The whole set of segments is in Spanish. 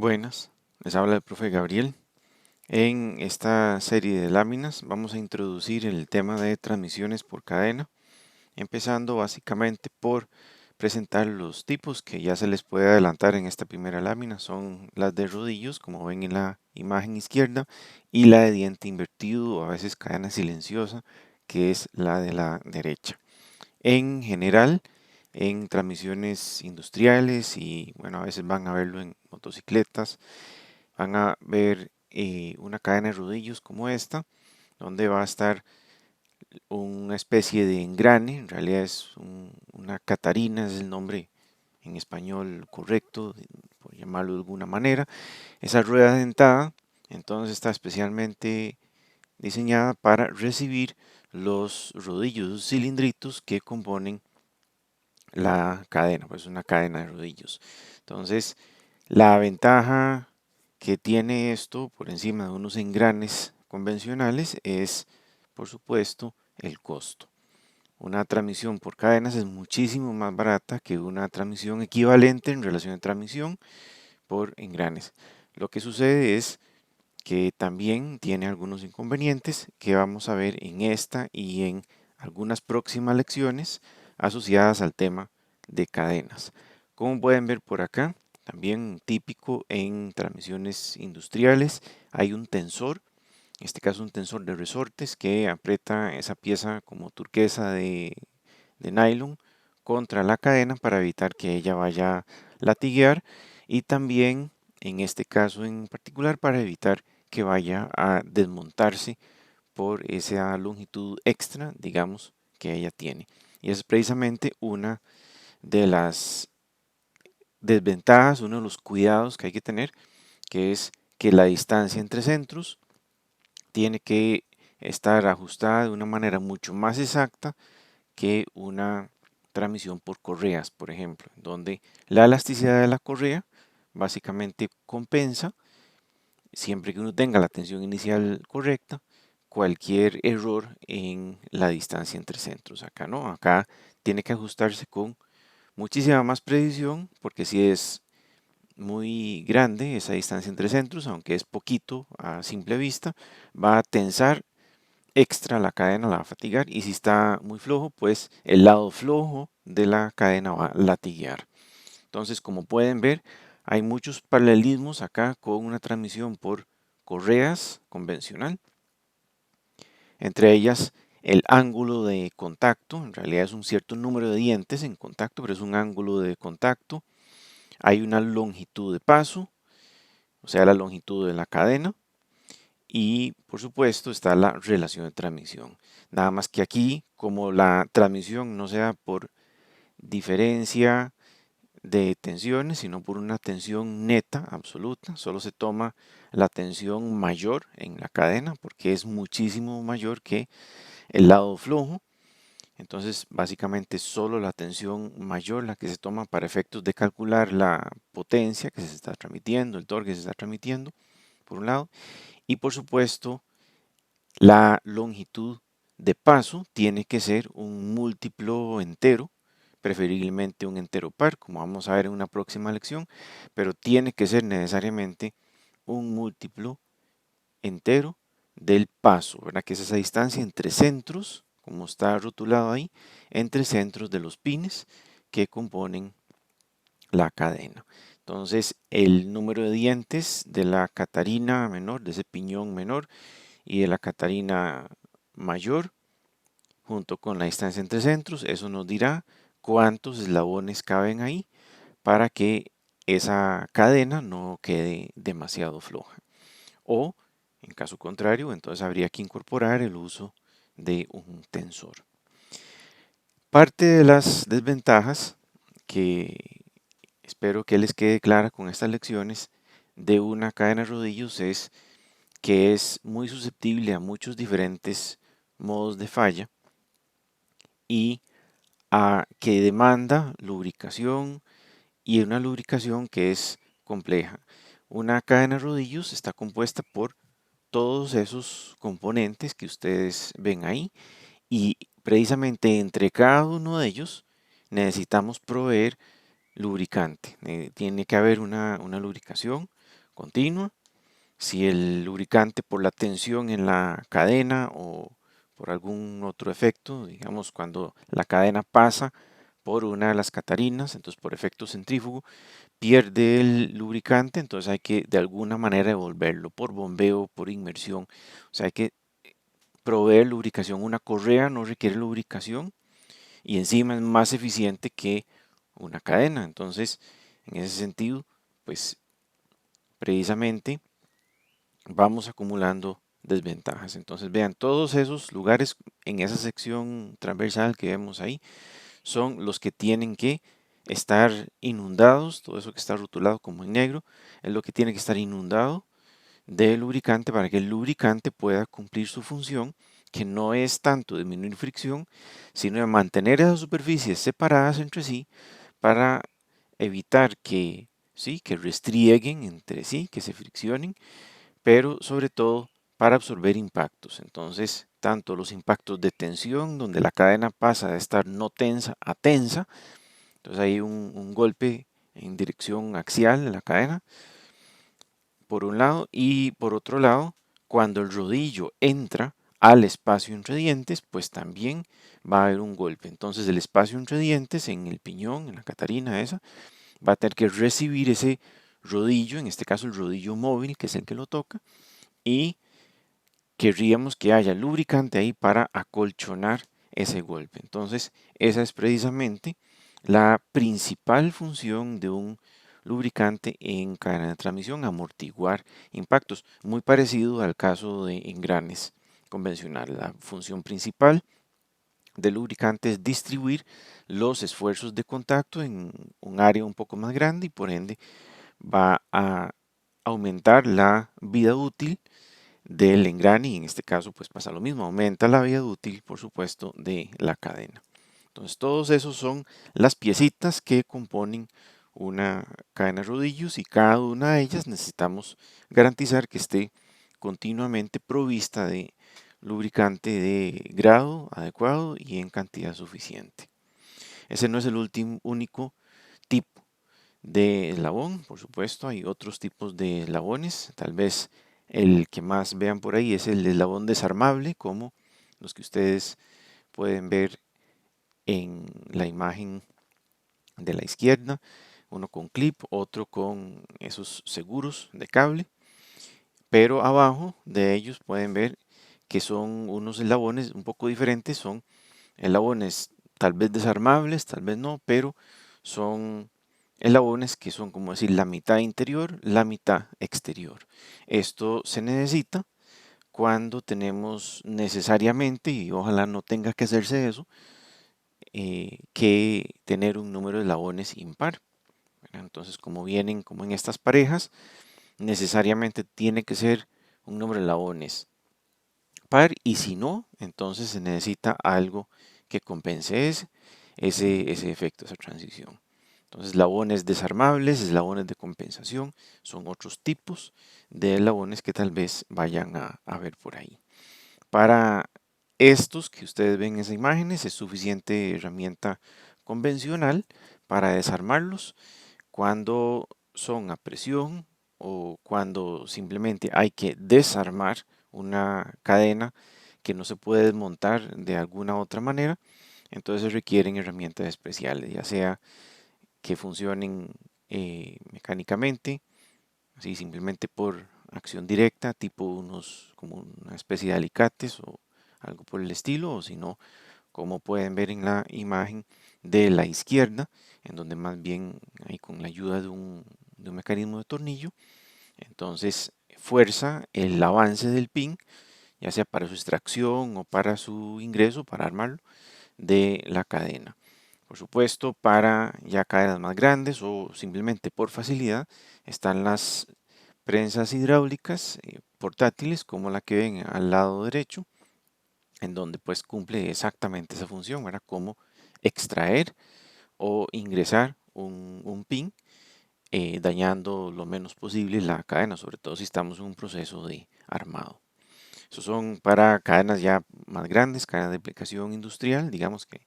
Buenas, les habla el profe Gabriel. En esta serie de láminas vamos a introducir el tema de transmisiones por cadena, empezando básicamente por presentar los tipos que ya se les puede adelantar en esta primera lámina. Son las de rodillos, como ven en la imagen izquierda, y la de diente invertido o a veces cadena silenciosa, que es la de la derecha. En general, en transmisiones industriales y bueno, a veces van a verlo en motocicletas, van a ver una cadena de rodillos como esta, donde va a estar una especie de engrane, en realidad es una catarina, es el nombre en español correcto, por llamarlo de alguna manera. Esa rueda dentada, entonces está especialmente diseñada para recibir los rodillos cilindritos que componen la cadena, pues una cadena de rodillos. Entonces, la ventaja que tiene esto por encima de unos engranes convencionales es, por supuesto, el costo. Una transmisión por cadenas es muchísimo más barata que una transmisión equivalente en relación de transmisión por engranes. Lo que sucede es que también tiene algunos inconvenientes que vamos a ver en esta y en algunas próximas lecciones asociadas al tema de cadenas. Como pueden ver por acá, también típico en transmisiones industriales, hay un tensor, en este caso un tensor de resortes que aprieta esa pieza como turquesa de nylon contra la cadena para evitar que ella vaya a latiguear y también en este caso en particular para evitar que vaya a desmontarse por esa longitud extra, digamos, que ella tiene. Y esa es precisamente una de las desventajas, uno de los cuidados que hay que tener, que es que la distancia entre centros tiene que estar ajustada de una manera mucho más exacta que una transmisión por correas, por ejemplo, donde la elasticidad de la correa básicamente compensa, siempre que uno tenga la tensión inicial correcta, cualquier error en la distancia entre centros. Acá no, acá tiene que ajustarse con muchísima más precisión, porque si es muy grande esa distancia entre centros, aunque es poquito a simple vista, va a tensar extra la cadena, la va a fatigar, y si está muy flojo, pues el lado flojo de la cadena va a latiguear. Entonces, como pueden ver, hay muchos paralelismos acá con una transmisión por correas convencional, entre ellas el ángulo de contacto, en realidad es un cierto número de dientes en contacto, pero es un ángulo de contacto. Hay una longitud de paso, o sea, la longitud de la cadena, y por supuesto está la relación de transmisión. Nada más que aquí, como la transmisión no sea por diferencia de tensiones, sino por una tensión neta, absoluta, solo se toma la tensión mayor en la cadena porque es muchísimo mayor que el lado flojo. Entonces, básicamente solo la tensión mayor la que se toma para efectos de calcular la potencia que se está transmitiendo, el torque que se está transmitiendo, por un lado, y por supuesto la longitud de paso tiene que ser un múltiplo entero, preferiblemente un entero par, como vamos a ver en una próxima lección, pero tiene que ser necesariamente un múltiplo entero del paso, ¿verdad? Que es esa distancia entre centros, como está rotulado ahí, entre centros de los pines que componen la cadena. Entonces, el número de dientes de la catarina menor, de ese piñón menor, y de la catarina mayor, junto con la distancia entre centros, eso nos dirá cuántos eslabones caben ahí para que esa cadena no quede demasiado floja. O, en caso contrario, entonces habría que incorporar el uso de un tensor. Parte de las desventajas que espero que les quede clara con estas lecciones de una cadena de rodillos es que es muy susceptible a muchos diferentes modos de falla y a que demanda lubricación y una lubricación que es compleja. Una cadena de rodillos está compuesta por todos esos componentes que ustedes ven ahí y precisamente entre cada uno de ellos necesitamos proveer lubricante. Tiene que haber una lubricación continua. Si el lubricante por la tensión en la cadena o por algún otro efecto, digamos cuando la cadena pasa por una de las catarinas, entonces por efecto centrífugo, pierde el lubricante, entonces hay que de alguna manera devolverlo por bombeo, por inmersión. O sea, hay que proveer lubricación. Una correa no requiere lubricación y encima es más eficiente que una cadena. Entonces, en ese sentido, pues precisamente vamos acumulando desventajas. Entonces, vean, todos esos lugares en esa sección transversal que vemos ahí son los que tienen que estar inundados, todo eso que está rotulado como en negro, es lo que tiene que estar inundado de lubricante para que el lubricante pueda cumplir su función, que no es tanto disminuir fricción, sino de mantener esas superficies separadas entre sí para evitar que, sí, que restrieguen entre sí, que se friccionen, pero sobre todo para absorber impactos. Entonces, tanto los impactos de tensión, donde la cadena pasa de estar no tensa a tensa, entonces hay un golpe en dirección axial de la cadena, por un lado, y por otro lado, cuando el rodillo entra al espacio entre dientes, pues también va a haber un golpe. Entonces el espacio entre dientes en el piñón, en la catarina esa, va a tener que recibir ese rodillo, en este caso el rodillo móvil, que es el que lo toca, y querríamos que haya lubricante ahí para acolchonar ese golpe. Entonces, esa es precisamente la principal función de un lubricante en cadena de transmisión, amortiguar impactos, muy parecido al caso de engranes convencional. La función principal del lubricante es distribuir los esfuerzos de contacto en un área un poco más grande y por ende va a aumentar la vida útil del engrane y en este caso pues pasa lo mismo, aumenta la vida útil por supuesto de la cadena. Entonces todos esos son las piecitas que componen una cadena de rodillos y cada una de ellas necesitamos garantizar que esté continuamente provista de lubricante de grado adecuado y en cantidad suficiente. Ese no es el único tipo de eslabón, por supuesto, hay otros tipos de eslabones, tal vez el que más vean por ahí es el eslabón desarmable, como los que ustedes pueden ver en la imagen de la izquierda, uno con clip, otro con esos seguros de cable, pero abajo de ellos pueden ver que son unos eslabones un poco diferentes, son eslabones tal vez desarmables, tal vez no, pero son eslabones que son como decir la mitad interior, la mitad exterior. Esto se necesita cuando tenemos necesariamente, y ojalá no tenga que hacerse eso, que tener un número de eslabones impar. Entonces, como vienen como en estas parejas, necesariamente tiene que ser un número de eslabones par y si no, entonces se necesita algo que compense ese efecto, esa transición. Entonces, eslabones desarmables, eslabones de compensación, son otros tipos de eslabones que tal vez vayan a ver por ahí. Para estos que ustedes ven en esas imágenes es suficiente herramienta convencional para desarmarlos cuando son a presión o cuando simplemente hay que desarmar una cadena que no se puede desmontar de alguna otra manera, entonces requieren herramientas especiales, ya sea que funcionen mecánicamente, así simplemente por acción directa, tipo unos como una especie de alicates o algo por el estilo, o si no, como pueden ver en la imagen de la izquierda, en donde más bien hay con la ayuda de un mecanismo de tornillo, entonces fuerza el avance del pin, ya sea para su extracción o para su ingreso, para armarlo, de la cadena. Por supuesto, para ya cadenas más grandes o simplemente por facilidad, están las prensas hidráulicas portátiles como la que ven al lado derecho, en donde pues cumple exactamente esa función, ¿verdad? Como extraer o ingresar un pin dañando lo menos posible la cadena, sobre todo si estamos en un proceso de armado. Esos son para cadenas ya más grandes, cadenas de aplicación industrial, digamos que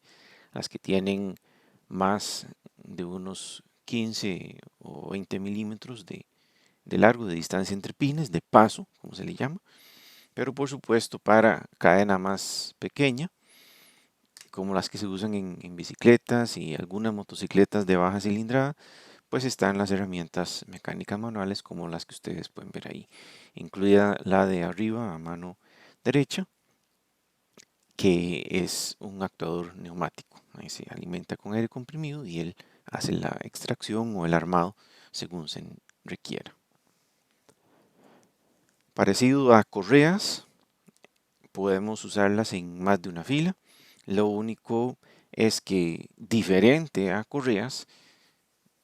las que tienen más de unos 15 o 20 milímetros de largo, de distancia entre pines, de paso, como se le llama. Pero por supuesto para cadena más pequeña, como las que se usan en bicicletas y algunas motocicletas de baja cilindrada, pues están las herramientas mecánicas manuales como las que ustedes pueden ver ahí, incluida la de arriba a mano derecha, que es un actuador neumático. Ahí se alimenta con aire comprimido y él hace la extracción o el armado según se requiera. Parecido a correas, podemos usarlas en más de una fila. Lo único es que, diferente a correas,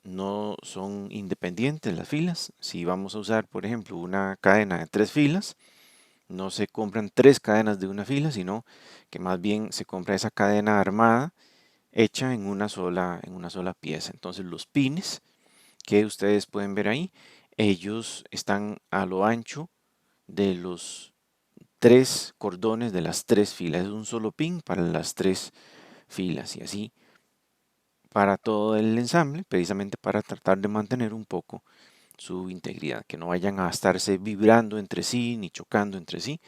no son independientes las filas. Si vamos a usar, por ejemplo, una cadena de 3 filas, no se compran 3 cadenas de una fila, sino que más bien se compra esa cadena armada hecha en una sola pieza. Entonces los pines que ustedes pueden ver ahí, ellos están a lo ancho de los 3 cordones de las 3 filas. Es un solo pin para las 3 filas y así para todo el ensamble, precisamente para tratar de mantener un poco su integridad, que no vayan a estarse vibrando entre sí ni chocando entre sí,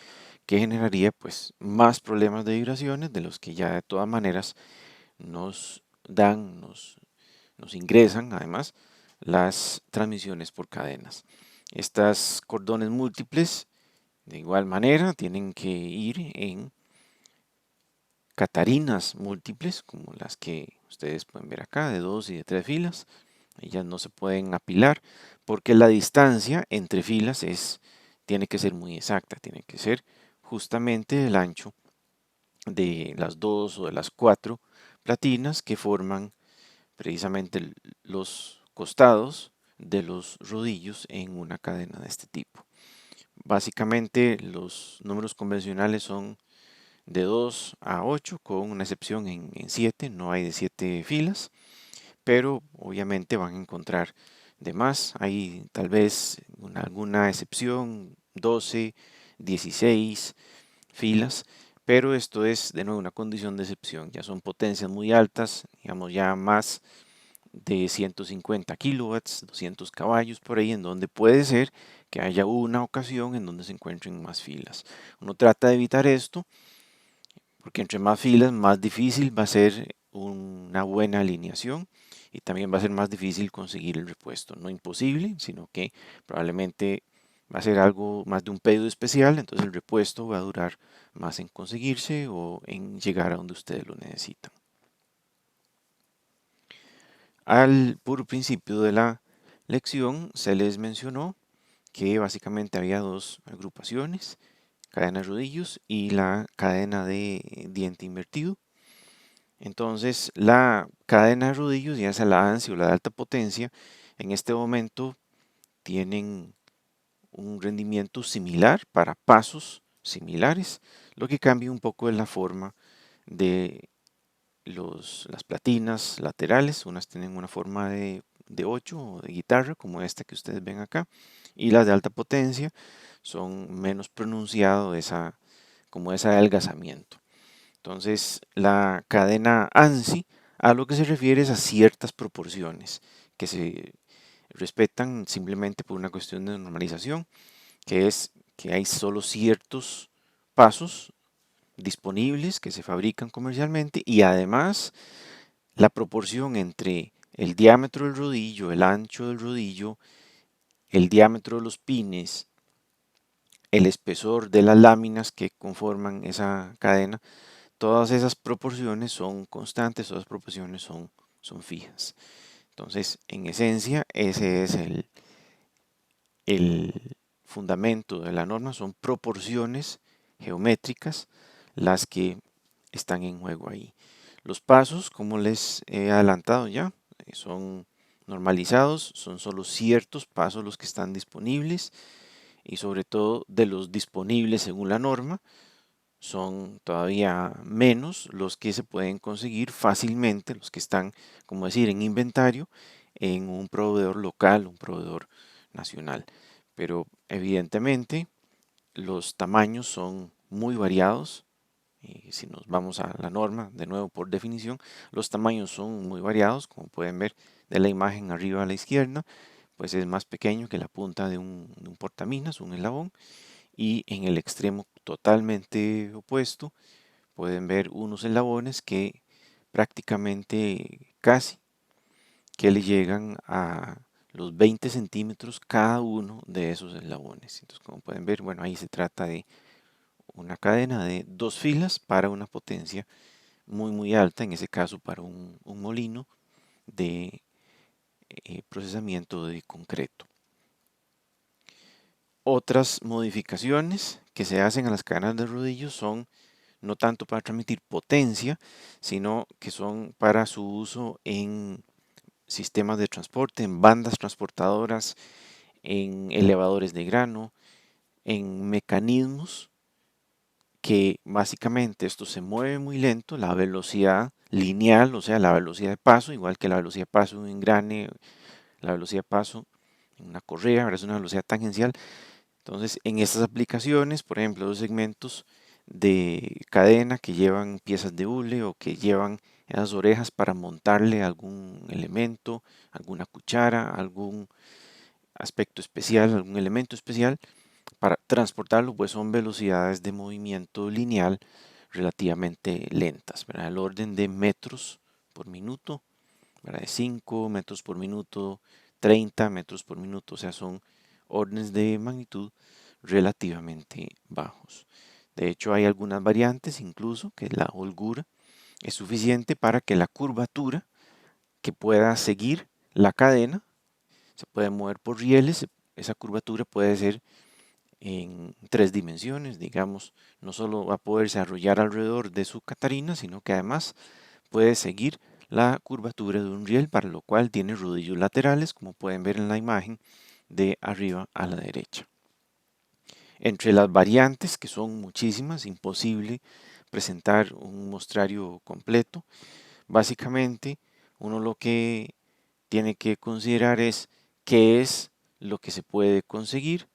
que generaría pues más problemas de vibraciones de los que ya de todas maneras nos dan, nos ingresan además las transmisiones por cadenas. Estas cordones múltiples de igual manera tienen que ir en catarinas múltiples como las que ustedes pueden ver acá de 2 y de 3 filas. Ellas no se pueden apilar porque la distancia entre filas tiene que ser muy exacta, tiene que ser justamente el ancho de las 2 o de las 4 platinas que forman precisamente los costados de los rodillos en una cadena de este tipo. Básicamente los números convencionales son de 2 a 8 con una excepción en 7, no hay de 7 filas, pero obviamente van a encontrar de más, hay tal vez alguna excepción, 12, 16 filas, pero esto es de nuevo una condición de excepción, ya son potencias muy altas, digamos ya más de 150 kilowatts, 200 caballos por ahí, en donde puede ser que haya una ocasión en donde se encuentren más filas. Uno trata de evitar esto porque entre más filas, más difícil va a ser una buena alineación y también va a ser más difícil conseguir el repuesto. No imposible, sino que probablemente va a ser algo más de un pedido especial, entonces el repuesto va a durar más en conseguirse o en llegar a donde ustedes lo necesitan. Al puro principio de la lección se les mencionó que básicamente había 2 agrupaciones, cadena de rodillos y la cadena de diente invertido. Entonces, la cadena de rodillos, ya sea la ANSI o la de alta potencia, en este momento tienen un rendimiento similar para pasos similares. Lo que cambia un poco es la forma de las platinas laterales. Unas tienen una forma de 8 o de guitarra, como esta que ustedes ven acá, y las de alta potencia son menos pronunciado como ese adelgazamiento. Entonces, la cadena ANSI a lo que se refiere es a ciertas proporciones que se respetan simplemente por una cuestión de normalización, que es que hay solo ciertos pasos disponibles que se fabrican comercialmente y además la proporción entre el diámetro del rodillo, el ancho del rodillo, el diámetro de los pines, el espesor de las láminas que conforman esa cadena, todas esas proporciones son constantes, todas las proporciones son fijas. Entonces, en esencia, ese es el fundamento de la norma, son proporciones geométricas las que están en juego ahí. Los pasos, como les he adelantado ya, son normalizados, son solo ciertos pasos los que están disponibles y sobre todo de los disponibles según la norma, son todavía menos los que se pueden conseguir fácilmente, los que están, como decir, en inventario en un proveedor local, un proveedor nacional. Pero evidentemente los tamaños son muy variados. Y si nos vamos a la norma, de nuevo por definición, los tamaños son muy variados, como pueden ver de la imagen arriba a la izquierda, pues es más pequeño que la punta de un portaminas, un eslabón, y en el extremo totalmente opuesto pueden ver unos eslabones que prácticamente casi que le llegan a los 20 centímetros cada uno de esos eslabones. Entonces, como pueden ver, bueno, ahí se trata de una cadena de 2 filas para una potencia muy alta, en ese caso para un molino de procesamiento de concreto. Otras modificaciones que se hacen a las cadenas de rodillos son no tanto para transmitir potencia, sino que son para su uso en sistemas de transporte, en bandas transportadoras, en elevadores de grano, en mecanismos que básicamente esto se mueve muy lento, la velocidad lineal, o sea, la velocidad de paso, igual que la velocidad de paso de un engrane, la velocidad de paso en una correa, ahora es una velocidad tangencial. Entonces, en estas aplicaciones, por ejemplo, los segmentos de cadena que llevan piezas de hule o que llevan esas orejas para montarle algún elemento, alguna cuchara, algún aspecto especial, algún elemento especial, para transportarlo, pues son velocidades de movimiento lineal relativamente lentas, ¿verdad? El orden de metros por minuto, ¿verdad? De 5 metros por minuto, 30 metros por minuto, o sea, son órdenes de magnitud relativamente bajos. De hecho, hay algunas variantes, incluso que la holgura es suficiente para que la curvatura que pueda seguir la cadena se puede mover por rieles. Esa curvatura puede ser en 3 dimensiones, digamos, no solo va a poderse arrollar alrededor de su catarina, sino que además puede seguir la curvatura de un riel, para lo cual tiene rodillos laterales, como pueden ver en la imagen de arriba a la derecha. Entre las variantes, que son muchísimas, imposible presentar un mostrario completo, básicamente uno lo que tiene que considerar es qué es lo que se puede conseguir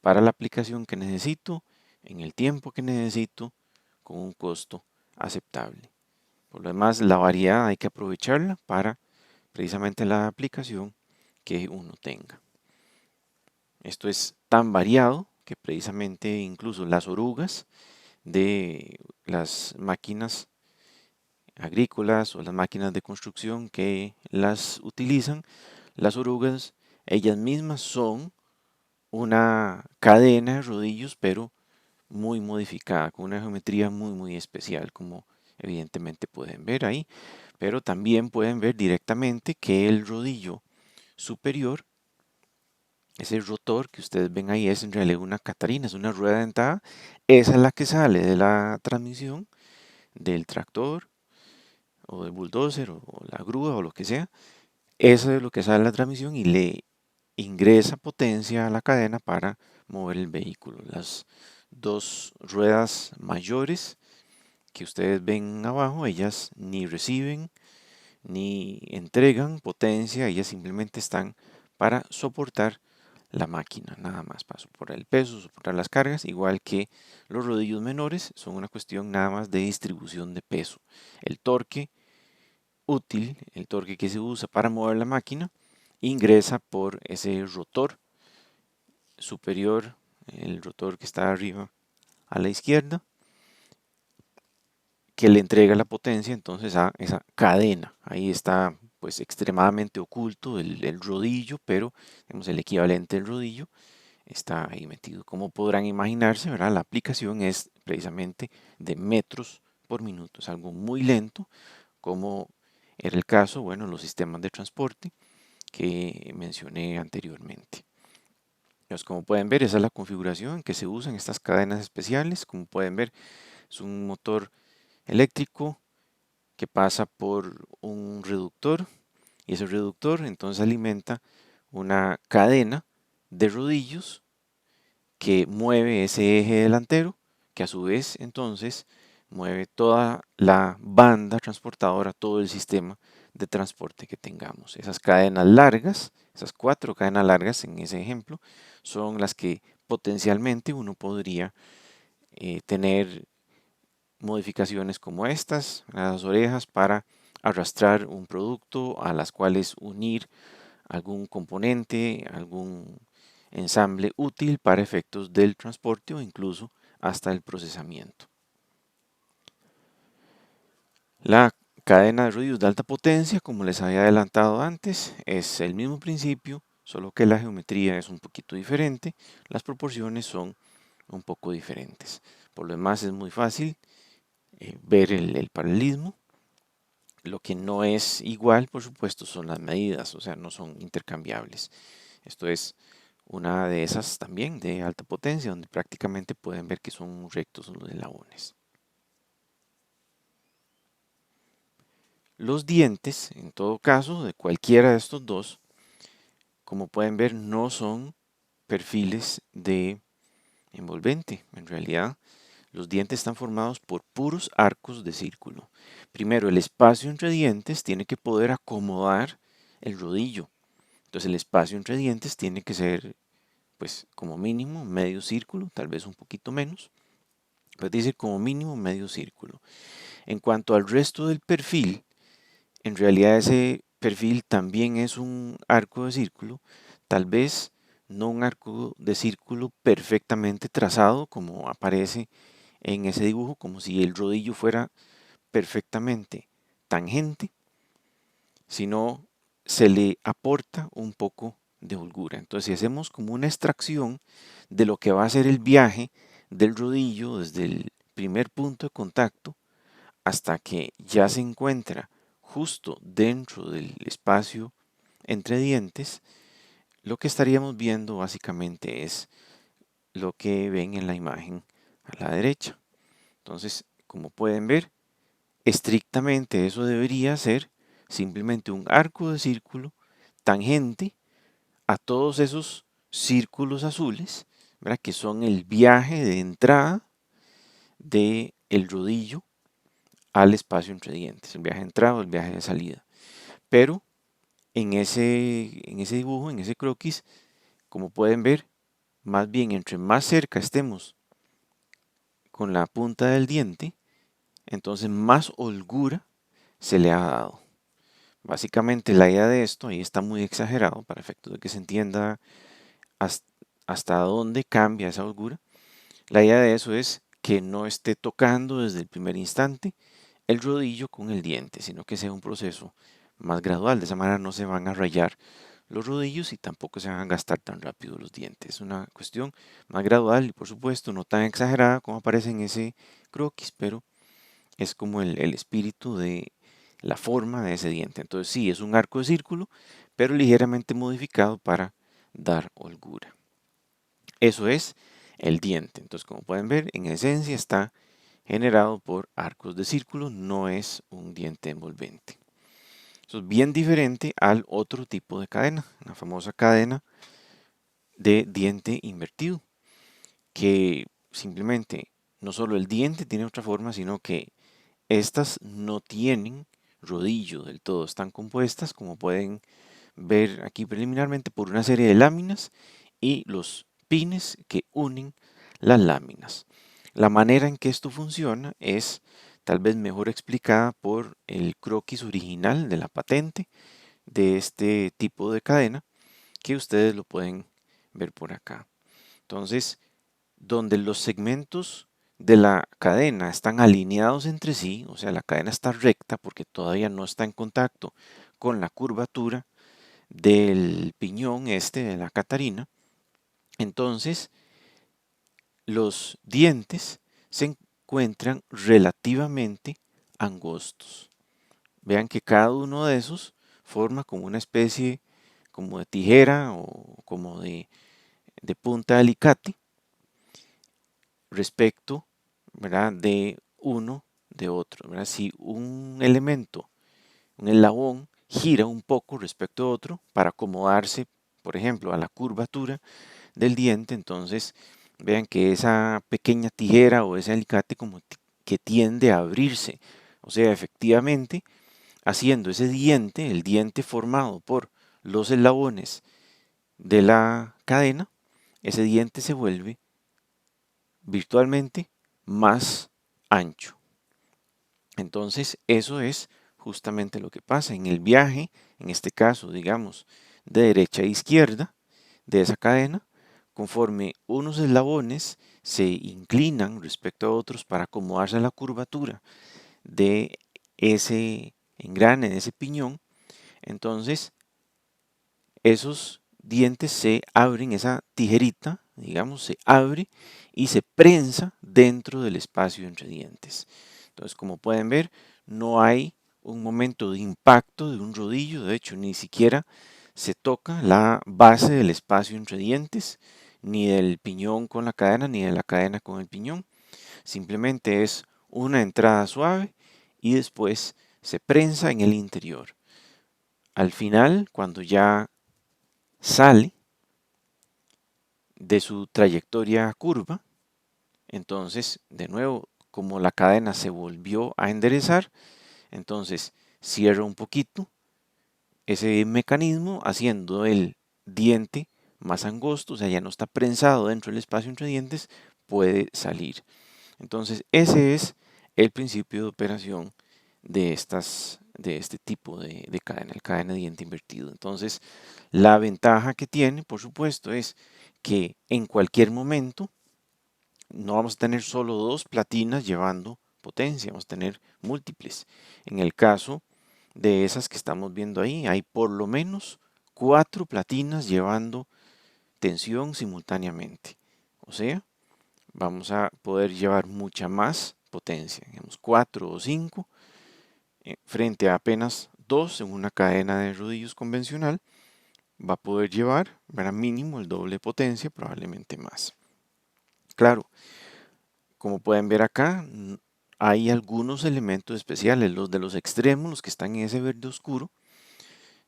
para la aplicación que necesito, en el tiempo que necesito, con un costo aceptable. Por lo demás, la variedad hay que aprovecharla para precisamente la aplicación que uno tenga. Esto es tan variado que precisamente incluso las orugas de las máquinas agrícolas o las máquinas de construcción que las utilizan, las orugas ellas mismas son una cadena de rodillos, pero muy modificada, con una geometría muy especial, como evidentemente pueden ver ahí, pero también pueden ver directamente que el rodillo superior, ese rotor que ustedes ven ahí, es en realidad una catarina, es una rueda dentada. Esa es la que sale de la transmisión del tractor o del bulldozer o la grúa o lo que sea. Eso es lo que sale de la transmisión y le ingresa potencia a la cadena para mover el vehículo. Las dos ruedas mayores que ustedes ven abajo, ellas ni reciben ni entregan potencia, ellas simplemente están para soportar la máquina, nada más para soportar el peso, soportar las cargas, igual que los rodillos menores son una cuestión nada más de distribución de peso. El torque útil, el torque que se usa para mover la máquina, ingresa por ese rotor superior, el rotor que está arriba a la izquierda, que le entrega la potencia entonces a esa cadena. Ahí está pues extremadamente oculto el rodillo, pero digamos, el equivalente del rodillo está ahí metido. Como podrán imaginarse, ¿verdad? La aplicación es precisamente de metros por minuto. Es algo muy lento, como era el caso, bueno, en los sistemas de transporte que mencioné anteriormente. Entonces, como pueden ver, esa es la configuración que se usan estas cadenas especiales. Como pueden ver, es un motor eléctrico que pasa por un reductor y ese reductor entonces alimenta una cadena de rodillos que mueve ese eje delantero, que a su vez entonces mueve toda la banda transportadora, todo el sistema de transporte que tengamos. Esas cadenas largas, esas 4 cadenas largas en ese ejemplo, son las que potencialmente uno podría tener modificaciones como estas, las orejas para arrastrar un producto, a las cuales unir algún componente, algún ensamble útil para efectos del transporte o incluso hasta el procesamiento. La cadena de rodillos de alta potencia, como les había adelantado antes, es el mismo principio, solo que la geometría es un poquito diferente, las proporciones son un poco diferentes. Por lo demás es muy fácil ver el paralelismo. Lo que no es igual, por supuesto, son las medidas, o sea, no son intercambiables. Esto es una de esas también de alta potencia, donde prácticamente pueden ver que son rectos los eslabones. Los dientes, en todo caso, de cualquiera de estos dos, como pueden ver, no son perfiles de envolvente. En realidad, los dientes están formados por puros arcos de círculo. Primero, el espacio entre dientes tiene que poder acomodar el rodillo. Entonces, el espacio entre dientes tiene que ser, pues, como mínimo medio círculo, tal vez un poquito menos. Pues dice como mínimo medio círculo. En cuanto al resto del perfil, en realidad ese perfil también es un arco de círculo, tal vez no un arco de círculo perfectamente trazado como aparece en ese dibujo, como si el rodillo fuera perfectamente tangente, sino se le aporta un poco de holgura. Entonces, si hacemos como una extracción de lo que va a ser el viaje del rodillo desde el primer punto de contacto hasta que ya se encuentra justo dentro del espacio entre dientes, lo que estaríamos viendo básicamente es lo que ven en la imagen a la derecha. Entonces, como pueden ver, estrictamente eso debería ser simplemente un arco de círculo tangente a todos esos círculos azules, ¿verdad? Que son el viaje de entrada del rodillo al espacio entre dientes, el viaje de entrada o el viaje de salida. Pero en ese dibujo, en ese croquis, como pueden ver, más bien entre más cerca estemos con la punta del diente, entonces más holgura se le ha dado. Básicamente la idea de esto, ahí está muy exagerado para efectos de que se entienda hasta dónde cambia esa holgura. La idea de eso es que no esté tocando desde el primer instante el rodillo con el diente, sino que sea un proceso más gradual. De esa manera no se van a rayar los rodillos y tampoco se van a gastar tan rápido los dientes. Es una cuestión más gradual y por supuesto no tan exagerada como aparece en ese croquis, pero es como el espíritu de la forma de ese diente. Entonces sí, es un arco de círculo, pero ligeramente modificado para dar holgura. Eso es el diente. Entonces, como pueden ver, en esencia está generado por arcos de círculo, no es un diente envolvente. Eso es bien diferente al otro tipo de cadena, la famosa cadena de diente invertido, que simplemente no solo el diente tiene otra forma, sino que estas no tienen rodillo del todo, están compuestas, como pueden ver aquí preliminarmente, por una serie de láminas y los pines que unen las láminas. La manera en que esto funciona es tal vez mejor explicada por el croquis original de la patente de este tipo de cadena, que ustedes lo pueden ver por acá. Entonces, donde los segmentos de la cadena están alineados entre sí, o sea, la cadena está recta porque todavía no está en contacto con la curvatura del piñón este de la catarina, entonces los dientes se encuentran relativamente angostos. Vean que cada uno de esos forma como una especie como de tijera o como de punta de alicate respecto, ¿verdad? De uno de otro, ¿verdad? Si un elemento, un eslabón, gira un poco respecto a otro para acomodarse, por ejemplo, a la curvatura del diente, entonces vean que esa pequeña tijera o ese alicate como que tiende a abrirse. O sea, efectivamente, haciendo ese diente, el diente formado por los eslabones de la cadena, ese diente se vuelve virtualmente más ancho. Entonces, eso es justamente lo que pasa en el viaje, en este caso, digamos, de derecha a izquierda de esa cadena, conforme unos eslabones se inclinan respecto a otros para acomodarse a la curvatura de ese engrane, de ese piñón, entonces esos dientes se abren, esa tijerita, digamos, se abre y se prensa dentro del espacio entre dientes. Entonces, como pueden ver, no hay un momento de impacto de un rodillo, de hecho, ni siquiera se toca la base del espacio entre dientes, ni del piñón con la cadena, ni de la cadena con el piñón. Simplemente es una entrada suave y después se prensa en el interior. Al final, cuando ya sale de su trayectoria curva, entonces, de nuevo, como la cadena se volvió a enderezar, entonces cierra un poquito ese mecanismo haciendo el diente más angosto, o sea, ya no está prensado dentro del espacio entre dientes, puede salir. Entonces, ese es el principio de operación de este tipo de cadena, el cadena de diente invertido. Entonces, la ventaja que tiene, por supuesto, es que en cualquier momento no vamos a tener solo dos platinas llevando potencia, vamos a tener múltiples. En el caso de esas que estamos viendo ahí, hay por lo menos 4 platinas llevando tensión simultáneamente. O sea, vamos a poder llevar mucha más potencia, digamos 4 o 5 frente a apenas 2 en una cadena de rodillos convencional, va a poder llevar, ¿verdad? Mínimo el doble de potencia, probablemente más. Claro, como pueden ver acá, hay algunos elementos especiales, los de los extremos, los que están en ese verde oscuro,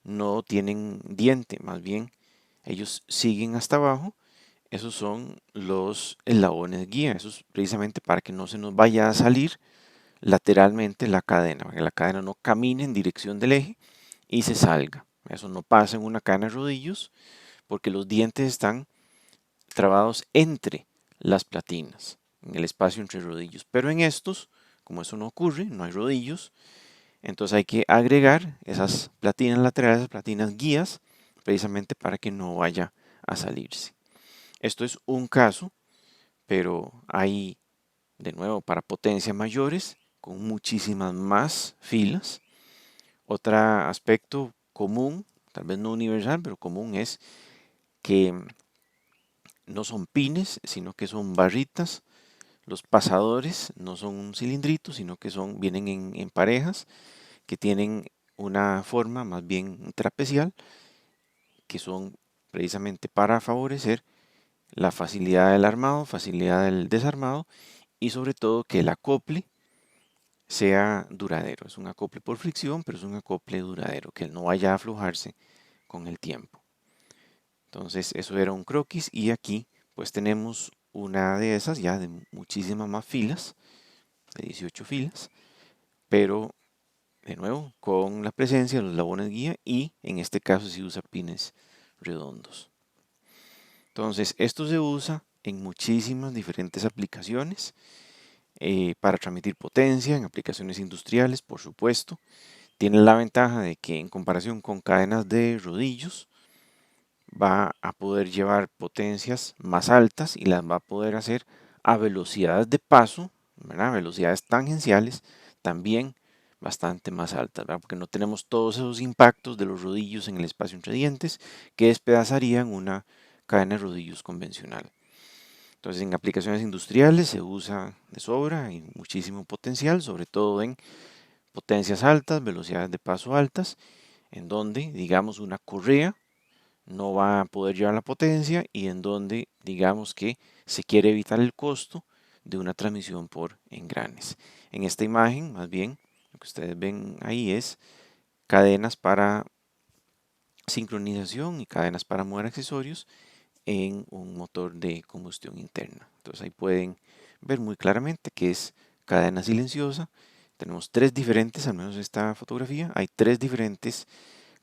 no tienen diente, más bien ellos siguen hasta abajo. Esos son los eslabones guía, eso es precisamente para que no se nos vaya a salir lateralmente la cadena, para que la cadena no camine en dirección del eje y se salga. Eso no pasa en una cadena de rodillos porque los dientes están trabados entre las platinas, en el espacio entre rodillos. Pero en estos, como eso no ocurre, no hay rodillos, entonces hay que agregar esas platinas laterales, esas platinas guías, precisamente para que no vaya a salirse. Esto es un caso, pero hay, de nuevo, para potencias mayores, con muchísimas más filas. Otro aspecto común, tal vez no universal, pero común es que no son pines, sino que son barritas. Los pasadores no son un cilindrito, sino que vienen en parejas que tienen una forma más bien trapecial, que son precisamente para favorecer la facilidad del armado, facilidad del desarmado y sobre todo que el acople sea duradero. Es un acople por fricción, pero es un acople duradero, que no vaya a aflojarse con el tiempo. Entonces eso era un croquis y aquí pues tenemos una de esas ya de muchísimas más filas, de 18 filas, pero de nuevo con la presencia de los eslabones guía y en este caso se usa pines redondos. Entonces esto se usa en muchísimas diferentes aplicaciones para transmitir potencia, en aplicaciones industriales por supuesto. Tiene la ventaja de que en comparación con cadenas de rodillos, va a poder llevar potencias más altas y las va a poder hacer a velocidades de paso, ¿verdad? Velocidades tangenciales también bastante más altas, ¿verdad? Porque no tenemos todos esos impactos de los rodillos en el espacio entre dientes que despedazarían una cadena de rodillos convencional. Entonces en aplicaciones industriales se usa de sobra y muchísimo potencial, sobre todo en potencias altas, velocidades de paso altas, en donde digamos una correa no va a poder llevar la potencia y en donde digamos que se quiere evitar el costo de una transmisión por engranes. En esta imagen, más bien, lo que ustedes ven ahí es cadenas para sincronización y cadenas para mover accesorios en un motor de combustión interna. Entonces ahí pueden ver muy claramente que es cadena silenciosa. Tenemos tres diferentes, al menos esta fotografía, hay tres diferentes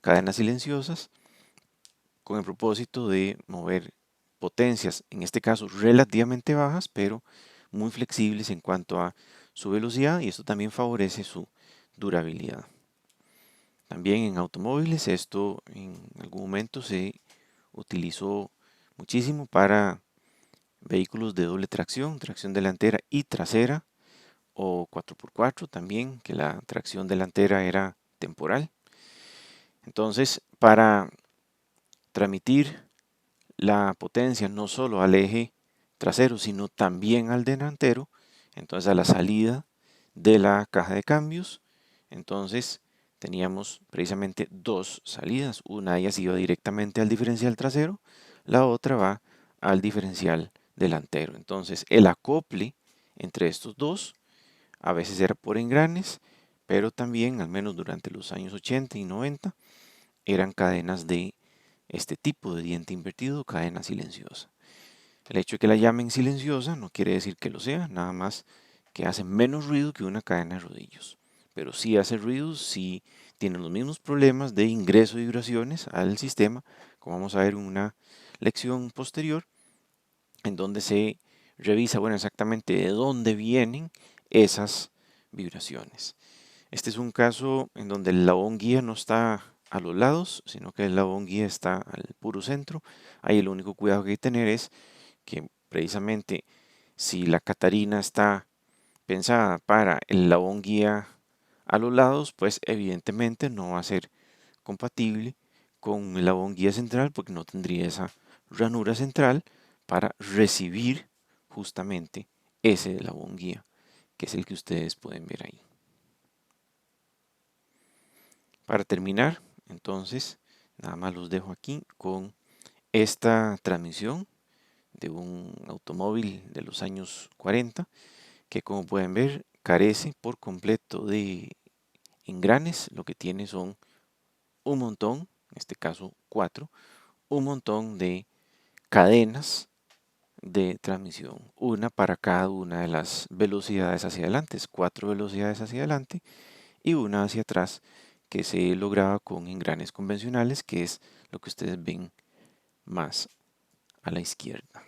cadenas silenciosas con el propósito de mover potencias, en este caso relativamente bajas, pero muy flexibles en cuanto a su velocidad y esto también favorece su durabilidad. También en automóviles esto en algún momento se utilizó muchísimo para vehículos de doble tracción, tracción delantera y trasera, o 4x4 también, que la tracción delantera era temporal. Entonces, para transmitir la potencia no solo al eje trasero, sino también al delantero, entonces a la salida de la caja de cambios, entonces teníamos precisamente dos salidas. Una de ellas iba directamente al diferencial trasero, la otra va al diferencial delantero. Entonces el acople entre estos dos a veces era por engranes, pero también, al menos durante los años 80 y 90, eran cadenas de este tipo de diente invertido, cadena silenciosa. El hecho de que la llamen silenciosa no quiere decir que lo sea, nada más que hace menos ruido que una cadena de rodillos. Pero sí hace ruido, sí tiene los mismos problemas de ingreso de vibraciones al sistema, como vamos a ver en una lección posterior, en donde se revisa, bueno, exactamente de dónde vienen esas vibraciones. Este es un caso en donde el eslabón guía no está a los lados, sino que el eslabón guía está al puro centro. Ahí el único cuidado que hay que tener es que precisamente si la Catarina está pensada para el eslabón guía a los lados, pues evidentemente no va a ser compatible con el eslabón guía central porque no tendría esa ranura central para recibir justamente ese eslabón guía, que es el que ustedes pueden ver ahí. Para terminar, entonces, nada más los dejo aquí con esta transmisión de un automóvil de los años 40, que como pueden ver carece por completo de engranes, lo que tiene son un montón, en este caso 4, un montón de cadenas de transmisión, una para cada una de las velocidades hacia adelante, 4 velocidades hacia adelante y una hacia atrás que se lograba con engranes convencionales, que es lo que ustedes ven más a la izquierda.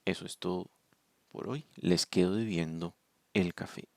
Eso es todo por hoy. Les quedo debiendo el café.